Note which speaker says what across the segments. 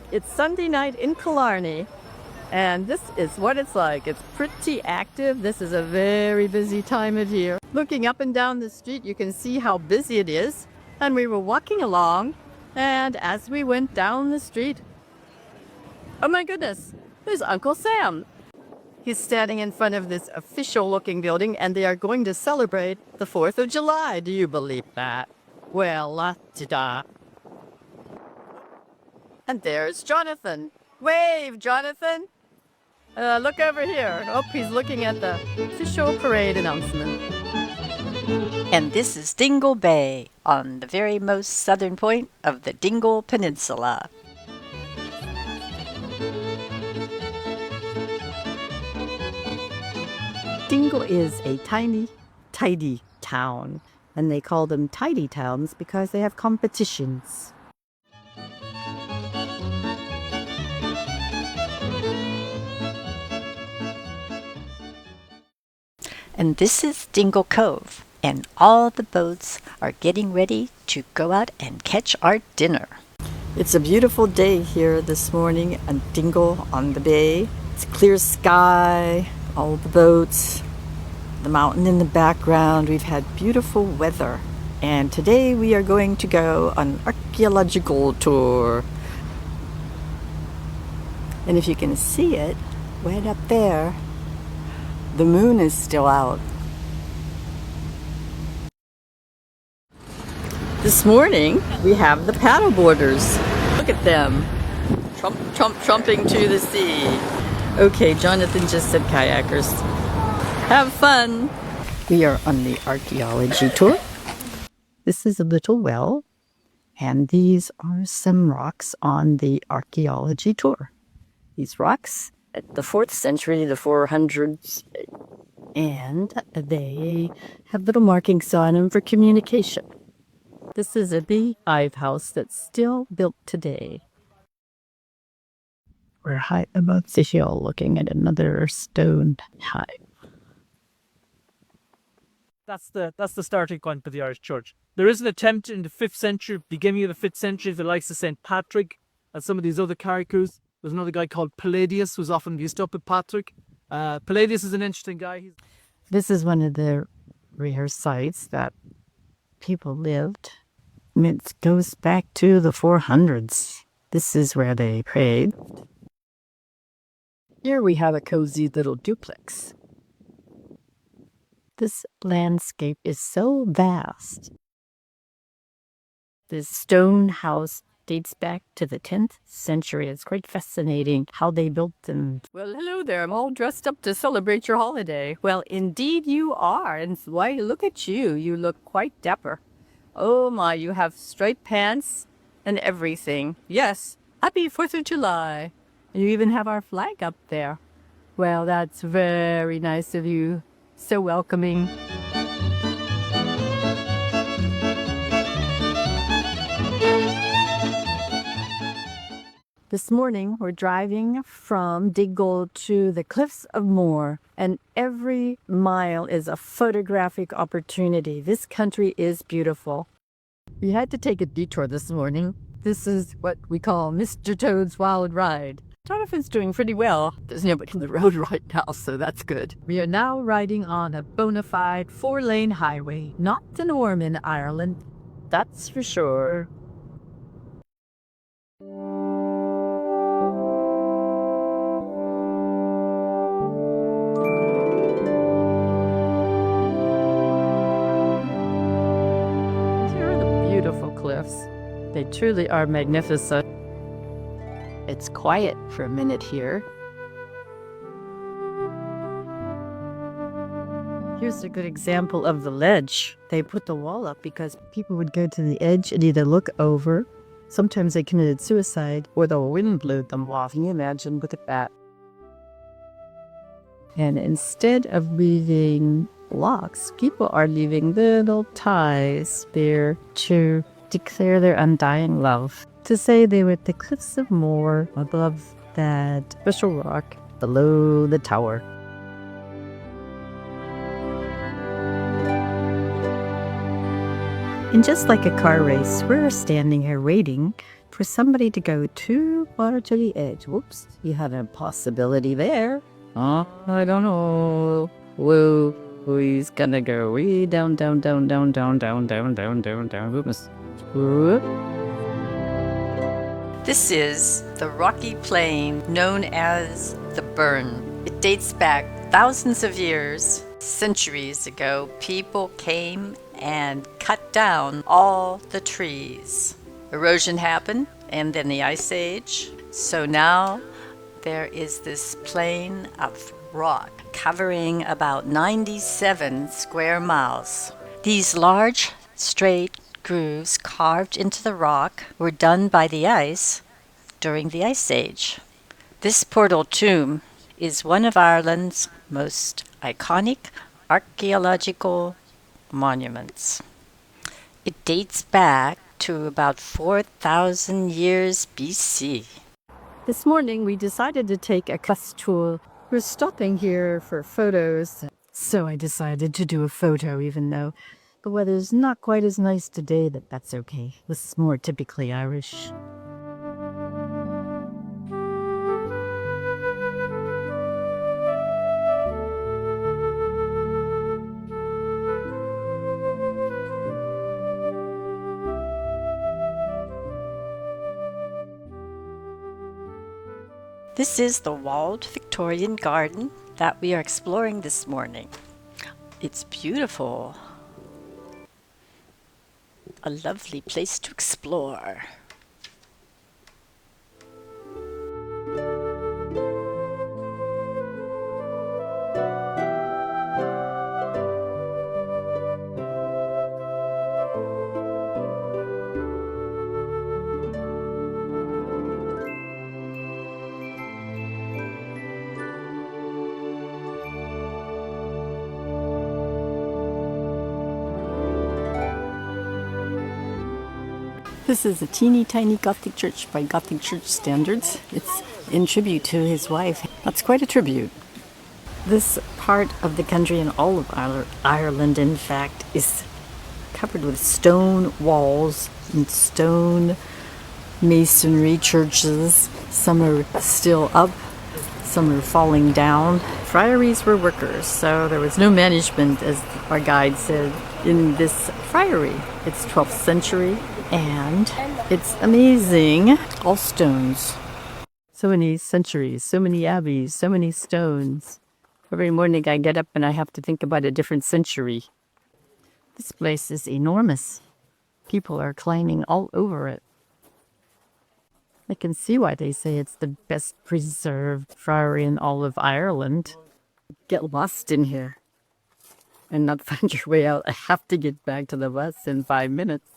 Speaker 1: It's Sunday night in Killarney, and this is what it's like. It's pretty active. This is a very busy time of year. Looking up and down the street, you can see how busy it is. And we were walking along, and as we went down the street, oh my goodness, there's Uncle Sam. He's standing in front of this official-looking building, and they are going to celebrate the 4th of July. Do you believe that? Well, la-da-da. And there's Jonathan. Wave, Jonathan. Look over here. Oh, he's looking at the official parade announcement.
Speaker 2: And this is Dingle Bay, on the very most southern point of the Dingle Peninsula.
Speaker 1: Dingle is a tiny, tidy town, and they call them tidy towns because they have competitions.
Speaker 2: And this is Dingle Cove, and all the boats are getting ready to go out and catch our dinner.
Speaker 1: It's a beautiful day here this morning at Dingle on the bay. It's clear sky, all the boats, the mountain in the background. We've had beautiful weather. And today we are going to go on an archaeological tour. And if you can see it, right up there, the moon is still out. This morning, we have the paddleboarders. Look at them. Trumping to the sea. Okay, Jonathan just said kayakers. Have fun. We are on the archaeology tour. This is a little well, and these are some rocks on the archaeology tour. These rocks at the 4th century, the 400s, and they have little markings on them for communication. This is a beehive house that's still built today. We're high above the hill looking at another stone hive.
Speaker 3: That's the starting point for the Irish Church. There is an attempt in the 5th century, beginning of the 5th century, the likes of St. Patrick and some of these other characters. There's another guy called Palladius who's often used up with Patrick. Palladius is an interesting guy.
Speaker 1: This is one of the rare sites that people lived. It goes back to the 400s. This is where they prayed. Here we have a cozy little duplex. This landscape is so vast. This stone house dates back to the 10th century. It's quite fascinating how they built them. Well, hello there. I'm all dressed up to celebrate your holiday. Well, indeed you are. And why, look at you. You look quite dapper. Oh my, you have striped pants and everything. Yes, happy 4th of July. And you even have our flag up there. Well, that's very nice of you. So welcoming. This morning, we're driving from Dingle to the cliffs of Moher, and every mile is a photographic opportunity. This country is beautiful. We had to take a detour this morning. This is what we call Mr. Toad's Wild Ride. Jonathan's doing pretty well. There's nobody on the road right now, so that's good. We are now riding on a bona fide 4-lane highway, not the norm in Ireland, that's for sure. Here are the beautiful cliffs. They truly are magnificent. It's quiet for a minute here. Here's a good example of the ledge. They put the wall up because people would go to the edge and either look over. Sometimes they committed suicide or the wind blew them off. Can you imagine? Look at that. And instead of leaving blocks, people are leaving little ties there to declare their undying love. To say they were at the cliffs of Moher, above that special rock below the tower. And just like a car race, we're standing here waiting for somebody to go too far to the edge. Whoops, you had a possibility there. I don't know. Whoa, he's gonna go way down, down, down, down, down, down, down, down, down, down. Whoops. Whoop.
Speaker 2: This is the rocky plain known as the Burn. It dates back thousands of years. Centuries ago, people came and cut down all the trees. Erosion happened, and then the Ice Age. So now there is this plain of rock covering about 97 square miles. These large, straight grooves carved into the rock were done by the ice during the Ice Age. This portal tomb is one of Ireland's most iconic archaeological monuments. It dates back to about 4,000 years BC.
Speaker 1: This morning we decided to take a bus tour. We're stopping here for photos. So I decided to do a photo even though the weather's not quite as nice today, but that's okay. This is more typically Irish.
Speaker 2: This is the walled Victorian garden that we are exploring this morning. It's beautiful. A lovely place to explore.
Speaker 1: This is a teeny tiny Gothic church by Gothic church standards. It's in tribute to his wife. That's quite a tribute. This part of the country and all of Ireland, in fact, is covered with stone walls and stone masonry churches. Some are still up, some are falling down. Friaries were workers, so there was no management, as our guide said, in this friary. It's 12th century. And it's amazing. All stones. So many centuries, so many abbeys, so many stones. Every morning I get up and I have to think about a different century. This place is enormous. People are climbing all over it. I can see why they say it's the best preserved friary in all of Ireland. Get lost in here and not find your way out. I have to get back to the bus in 5 minutes.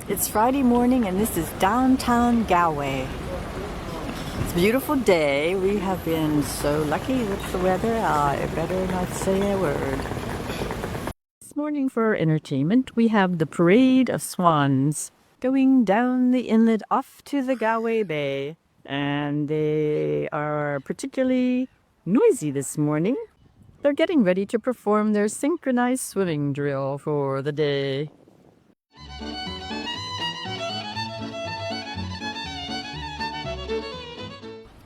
Speaker 1: It's Friday morning and this is downtown Galway. It's a beautiful day. We have been so lucky with the weather. I better not say a word. This morning for our entertainment, we have the Parade of Swans going down the inlet off to the Galway Bay. And they are particularly noisy this morning. They're getting ready to perform their synchronized swimming drill for the day.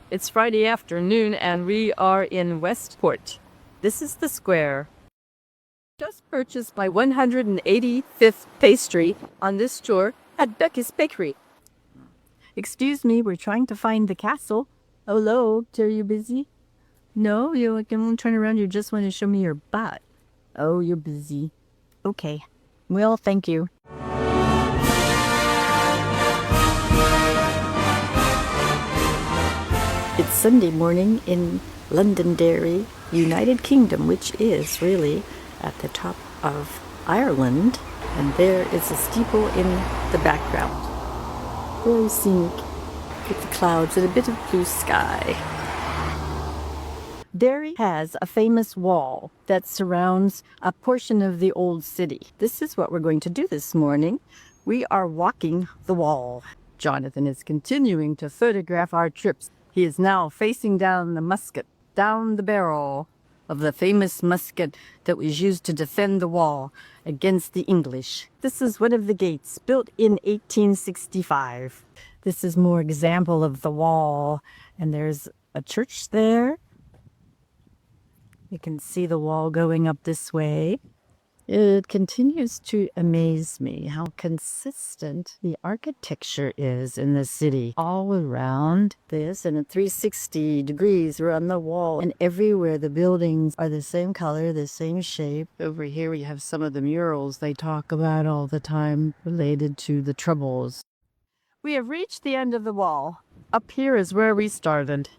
Speaker 1: It's Friday afternoon and we are in Westport. This is the square. Just purchased my 185th pastry on this tour at Becky's Bakery. Excuse me, we're trying to find the castle. Hello, are you busy? No, you can turn around, you just want to show me your butt. Oh, you're busy. Okay. Well, thank you. It's Sunday morning in Londonderry, United Kingdom, which is really at the top of Ireland. And there is a steeple in the background. Very scenic with the clouds and a bit of blue sky. Derry has a famous wall that surrounds a portion of the old city. This is what we're going to do this morning. We are walking the wall. Jonathan is continuing to photograph our trips. He is now facing down the musket, down the barrel of the famous musket that was used to defend the wall against the English. This is one of the gates, built in 1865. This is more example of the wall, and there's a church there. You can see the wall going up this way. It continues to amaze me how consistent the architecture is in the city. All around this, and at 360 degrees around the wall, and everywhere the buildings are the same color, the same shape. Over here we have some of the murals they talk about all the time related to the Troubles. We have reached the end of the wall. Up here is where we started.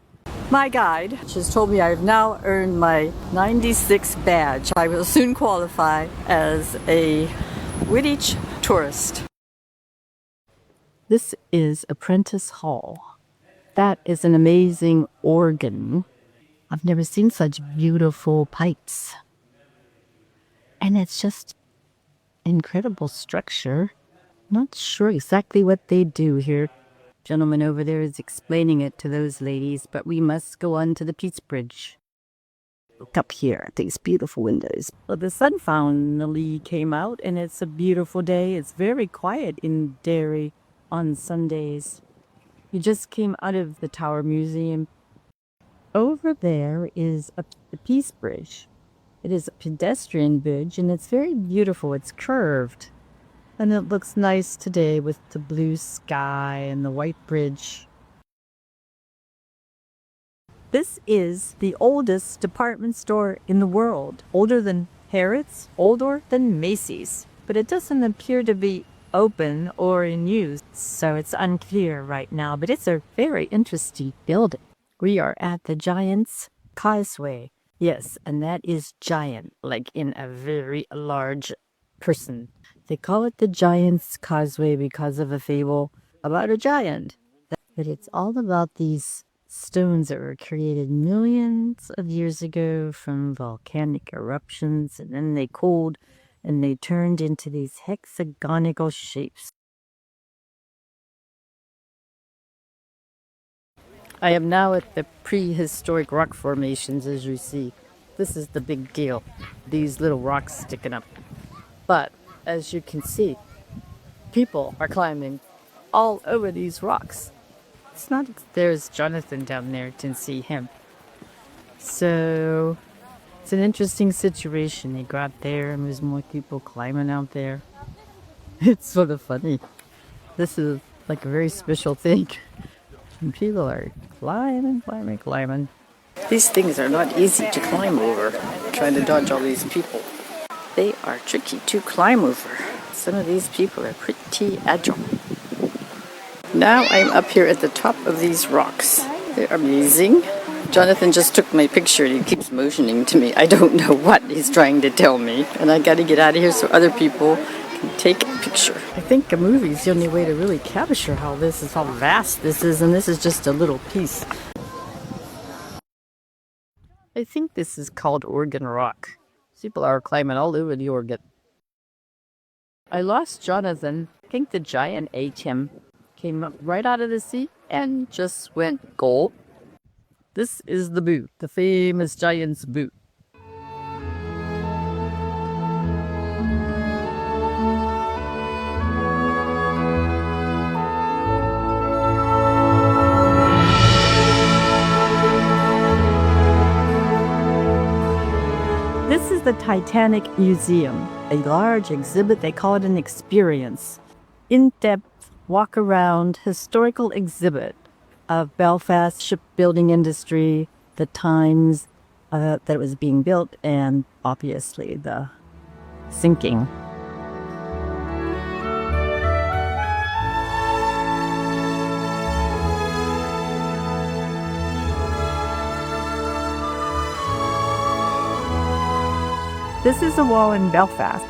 Speaker 1: My guide has told me I've now earned my 96 badge. I will soon qualify as a Wittich tourist. This is Apprentice Hall. That is an amazing organ. I've never seen such beautiful pipes. And it's just incredible structure. Not sure exactly what they do here. Gentleman over there is explaining it to those ladies, but we must go on to the Peace Bridge. Look up here at these beautiful windows. Well, the sun finally came out, and it's a beautiful day. It's very quiet in Derry on Sundays. We just came out of the Tower Museum. Over there is the Peace Bridge. It is a pedestrian bridge, and it's very beautiful. It's curved. And it looks nice today with the blue sky and the white bridge. This is the oldest department store in the world. Older than Harrods, older than Macy's. But it doesn't appear to be open or in use, so it's unclear right now. But it's a very interesting building. We are at the Giant's Causeway. Yes, and that is giant, like in a very large person. They call it the Giant's Causeway because of a fable about a giant. But it's all about these stones that were created millions of years ago from volcanic eruptions, and then they cooled and they turned into these hexagonal shapes. I am now at the prehistoric rock formations, as you see. This is the big deal. These little rocks sticking up. But as you can see, people are climbing all over these rocks. It's not, there's Jonathan down there, can see him. So it's an interesting situation. They got there and there's more people climbing out there. It's sort of funny. This is like a very special thing. And people are climbing. These things are not easy to climb over. Trying to dodge all these people. They are tricky to climb over. Some of these people are pretty agile. Now I'm up here at the top of these rocks. They're amazing. Jonathan just took my picture and he keeps motioning to me. I don't know what he's trying to tell me. And I gotta get out of here so other people can take a picture. I think a movie is the only way to really capture how vast this is, and this is just a little piece. I think this is called Organ Rock. People are climbing all over the organ. I lost Jonathan. I think the giant ate him. Came up right out of the sea and just went gold. This is the boot, the famous giant's boot. This is the Titanic Museum, a large exhibit. They call it an experience. In-depth, walk-around, historical exhibit of Belfast shipbuilding industry, the times that it was being built, and obviously the sinking. This is a wall in Belfast.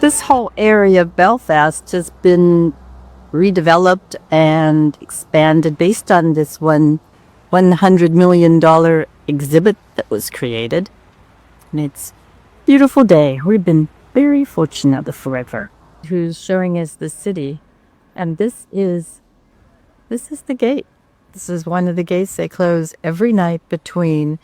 Speaker 1: This whole area of Belfast has been redeveloped and expanded based on this $100 million exhibit that was created. And it's a beautiful day. We've been very fortunate forever. who's showing us the city. And this is the gate. This is one of the gates they close every night between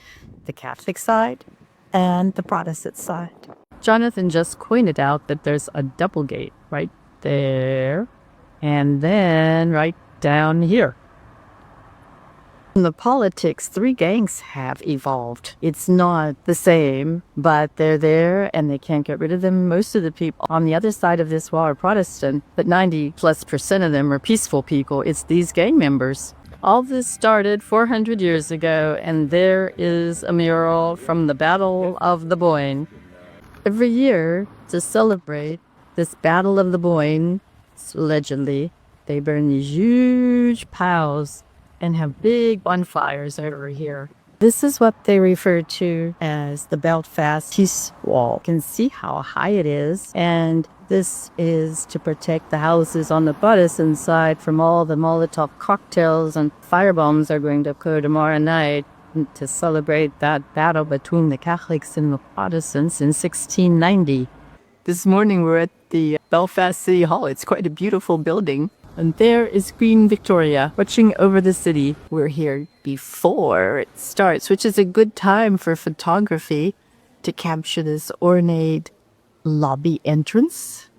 Speaker 1: the Catholic side and the Protestant side. Jonathan just pointed out that there's a double gate right there and then right down here. In the politics, three gangs have evolved. It's not the same, but they're there and they can't get rid of them. Most of the people on the other side of this wall are Protestant, but 90+% of them are peaceful people. It's these gang members. All this started 400 years ago, and there is a mural from the Battle of the Boyne. Every year, to celebrate this Battle of the Boyne, allegedly, they burn these huge piles and have big bonfires over here. This is what they refer to as the Belfast Peace Wall. You can see how high it is, and this is to protect the houses on the Protestant side from all the Molotov cocktails and firebombs are going to occur tomorrow night to celebrate that battle between the Catholics and the Protestants in 1690. This morning we're at the Belfast City Hall. It's quite a beautiful building. And there is Queen Victoria watching over the city. We're here before it starts, which is a good time for photography to capture this ornate lobby entrance.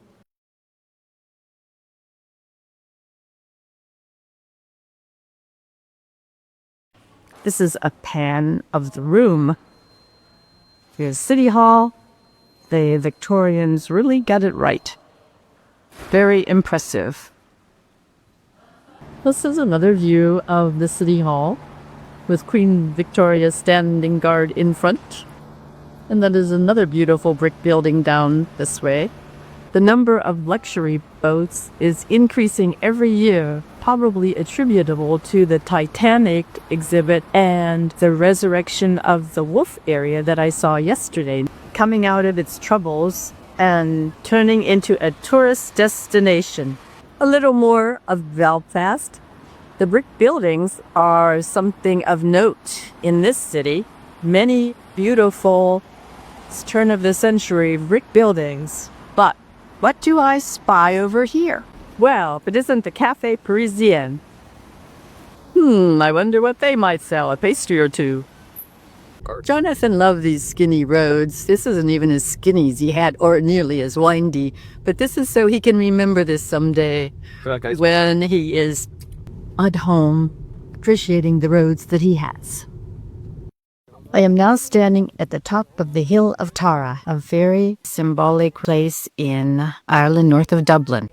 Speaker 1: This is a pan of the room. Here's City Hall. The Victorians really got it right. Very impressive. This is another view of the City Hall with Queen Victoria standing guard in front. And that is another beautiful brick building down this way. The number of luxury boats is increasing every year, probably attributable to the Titanic exhibit and the resurrection of the Wolf area that I saw yesterday, coming out of its troubles and turning into a tourist destination. A little more of Belfast. The brick buildings are something of note in this city. Many beautiful turn-of-the-century brick buildings. But what do I spy over here? Well, if it isn't the Café Parisien. I wonder what they might sell, a pastry or two. Jonathan loved these skinny roads. This isn't even as skinny as he had, or nearly as windy. But this is so he can remember this someday when he is at home, appreciating the roads that he has. I am now standing at the top of the Hill of Tara, a very symbolic place in Ireland, north of Dublin.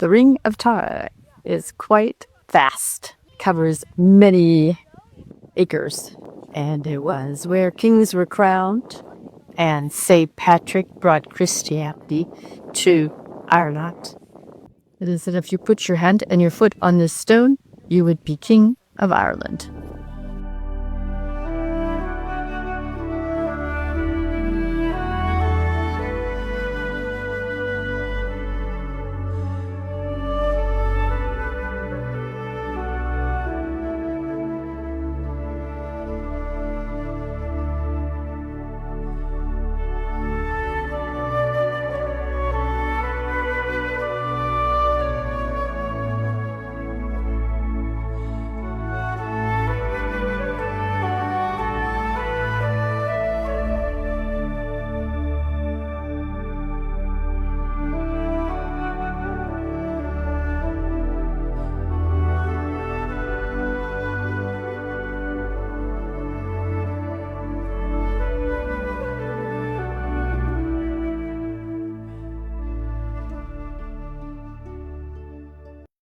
Speaker 1: The Ring of Tara is quite vast, covers many acres. And it was where kings were crowned and St. Patrick brought Christianity to Ireland. It is that if you put your hand and your foot on this stone, you would be king of Ireland.